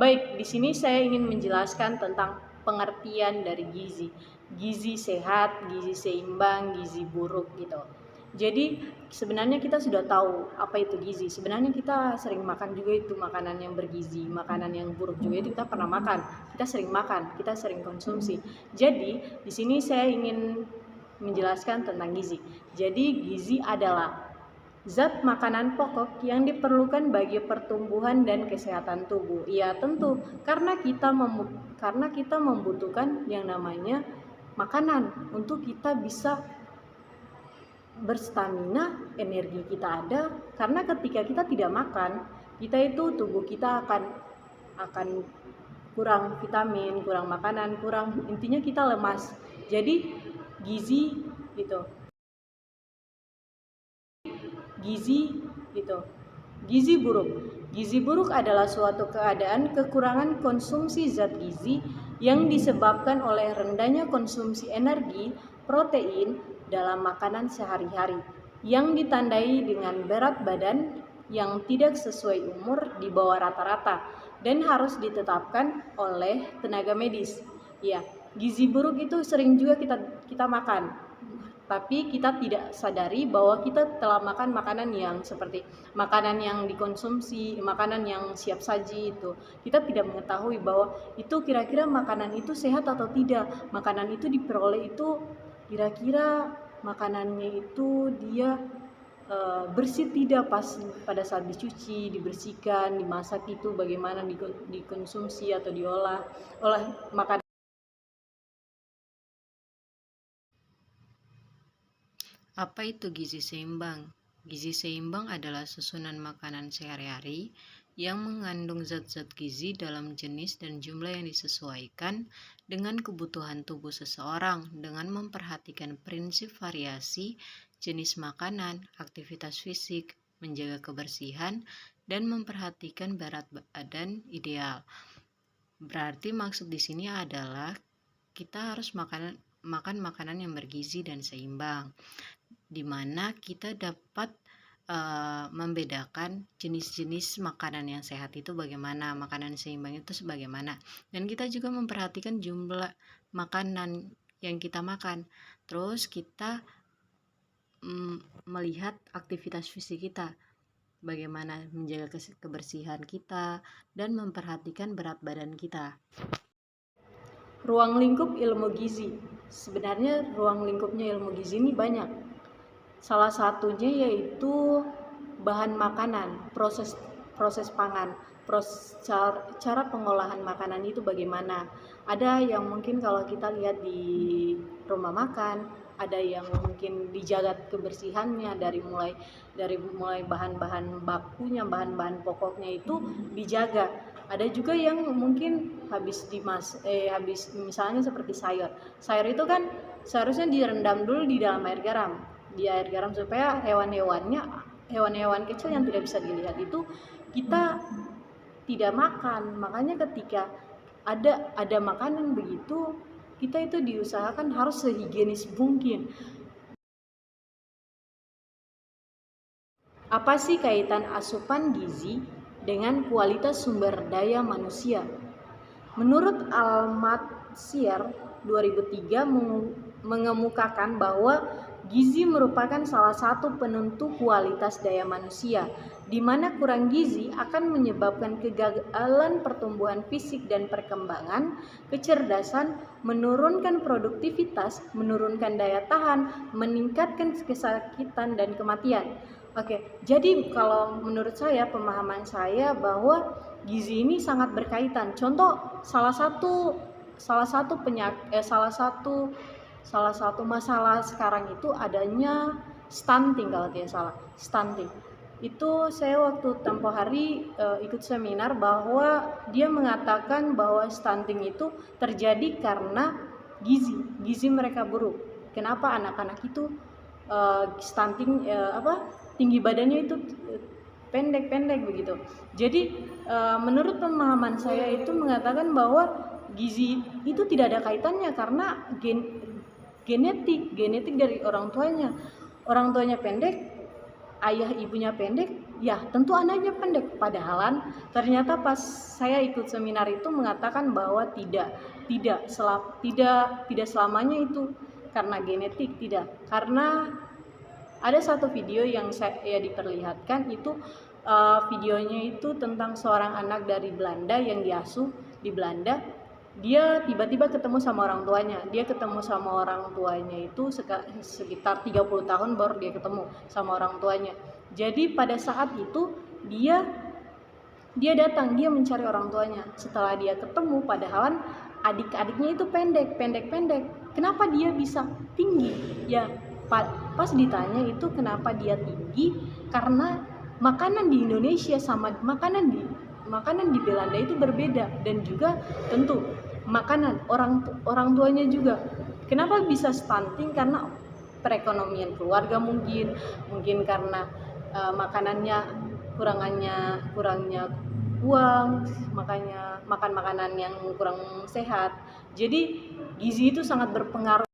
Baik, di sini saya ingin menjelaskan tentang pengertian dari gizi. Gizi sehat, gizi seimbang, gizi buruk gitu. Jadi sebenarnya kita sudah tahu apa itu gizi. Sebenarnya kita sering makan juga itu makanan yang bergizi, makanan yang buruk juga itu kita pernah makan. Kita sering konsumsi. Jadi di sini saya ingin menjelaskan tentang gizi. Jadi gizi adalah zat makanan pokok yang diperlukan bagi pertumbuhan dan kesehatan tubuh. Ya tentu, karena kita membutuhkan yang namanya makanan untuk kita bisa berstamina, energi kita ada. Karena ketika kita tidak makan, tubuh kita akan kurang vitamin, kurang makanan, intinya kita lemas. Jadi gizi gitu. Gizi buruk. Gizi buruk adalah suatu keadaan kekurangan konsumsi zat gizi yang disebabkan oleh rendahnya konsumsi energi, protein dalam makanan sehari-hari, yang ditandai dengan berat badan yang tidak sesuai umur di bawah rata-rata dan harus ditetapkan oleh tenaga medis. Ya, gizi buruk itu sering juga kita makan, tapi kita tidak sadari bahwa kita telah makan makanan yang seperti makanan yang dikonsumsi, makanan yang siap saji itu. Kita tidak mengetahui bahwa itu kira-kira makanan itu sehat atau tidak. Makanan itu diperoleh itu kira-kira makanannya itu dia bersih tidak pada saat dicuci, dibersihkan, dimasak itu bagaimana dikonsumsi atau diolah oleh makanan. Apa itu gizi seimbang? Gizi seimbang adalah susunan makanan sehari-hari yang mengandung zat-zat gizi dalam jenis dan jumlah yang disesuaikan dengan kebutuhan tubuh seseorang dengan memperhatikan prinsip variasi, jenis makanan, aktivitas fisik, menjaga kebersihan, dan memperhatikan berat badan ideal. Berarti maksud di sini adalah kita harus makan makanan yang bergizi dan seimbang, di mana kita dapat membedakan jenis-jenis makanan yang sehat itu bagaimana, makanan seimbang itu sebagaimana, dan kita juga memperhatikan jumlah makanan yang kita makan. Terus kita melihat aktivitas fisik kita, bagaimana menjaga kebersihan kita dan memperhatikan berat badan kita. Ruang lingkup ilmu gizi. Sebenarnya ruang lingkupnya ilmu gizi ini banyak. Salah satunya yaitu bahan makanan, proses pangan, cara pengolahan makanan itu bagaimana. Ada yang mungkin kalau kita lihat di rumah makan, ada yang mungkin dijaga kebersihannya dari mulai bahan-bahan bakunya, bahan-bahan pokoknya itu dijaga. Ada juga yang mungkin habis misalnya seperti sayur itu kan seharusnya direndam dulu di dalam air garam, supaya hewan-hewan kecil yang tidak bisa dilihat itu kita tidak makan. Makanya ketika ada makanan begitu, kita itu diusahakan harus sehigienis mungkin. Apa sih kaitan asupan gizi dengan kualitas sumber daya manusia? Menurut Al-Matsir 2003 mengemukakan bahwa gizi merupakan salah satu penentu kualitas daya manusia, di mana kurang gizi akan menyebabkan kegagalan pertumbuhan fisik dan perkembangan, kecerdasan, menurunkan produktivitas, menurunkan daya tahan, meningkatkan kesakitan dan kematian. Oke, jadi kalau menurut saya, pemahaman saya bahwa gizi ini sangat berkaitan. Contoh salah satu masalah sekarang itu adanya stunting, kalau tidak salah. Stunting itu saya waktu tempoh hari ikut seminar bahwa dia mengatakan bahwa stunting itu terjadi karena gizi mereka buruk. Kenapa anak-anak itu stunting tinggi badannya itu pendek begitu. Jadi menurut pemahaman saya itu mengatakan bahwa gizi itu tidak ada kaitannya karena genetik dari orang tuanya pendek, ayah ibunya pendek, ya tentu anaknya pendek. Padahal ternyata pas saya ikut seminar itu mengatakan bahwa tidak selamanya itu karena genetik, tidak. Karena ada satu video yang saya diperlihatkan itu, videonya itu tentang seorang anak dari Belanda yang diasuh di Belanda. Dia tiba-tiba ketemu sama orang tuanya. Dia ketemu sama orang tuanya itu sekitar 30 tahun baru dia ketemu sama orang tuanya. Jadi pada saat itu dia datang, dia mencari orang tuanya. Setelah dia ketemu, padahal adik-adiknya itu pendek. Kenapa dia bisa tinggi? Ya, pas ditanya itu kenapa dia tinggi, karena makanan di Indonesia sama makanan di Belanda itu berbeda, dan juga tentu makanan orang tuanya juga. Kenapa bisa stunting? Karena perekonomian keluarga, mungkin karena makanannya kurangnya uang, makanya makan makanan yang kurang sehat. Jadi gizi itu sangat berpengaruh